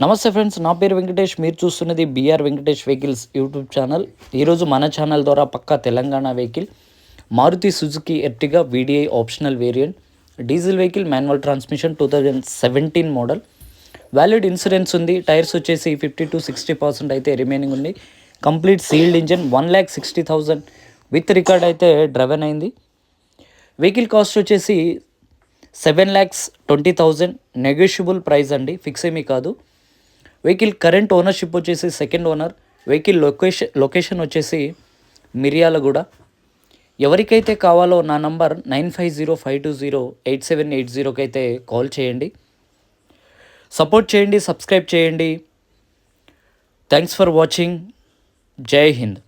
నమస్తే ఫ్రెండ్స్, నా పేరు వెంకటేష్. మీరు చూస్తున్నది BR Venkatesh vehicles YouTube channel. ఈరోజు మన ఛానల్ ద్వారా పక్కా Telangana vehicle Maruti Suzuki Ertiga VDI optional variant diesel vehicle, manual transmission, 2017 model. Valid insurance ఉంది. టైర్స్ వచ్చేసి 50 to 60% అయితే రిమైనింగ్ ఉంది. Complete sealed engine, 1,60,000 with record అయితే డ్రైవెన్ అయింది. వెహికల్ కాస్ట్ వచ్చేసి 7,20,000 నెగోషియబుల్ ప్రైస్ అండి, ఫిక్స్ ఏమీ కాదు. వెహికల్ కరెంట్ ఓనర్షిప్ వచ్చేసి సెకండ్ ఓనర్. వెహికల్ లొకేషన్ వచ్చేసి మిర్యాలగూడ. ఎవరికైతే కావాలో నా నంబర్ 9505208780కి అయితే కాల్ చేయండి. సపోర్ట్ చేయండి, సబ్స్క్రైబ్ చేయండి. Thanks for watching. జై హింద్.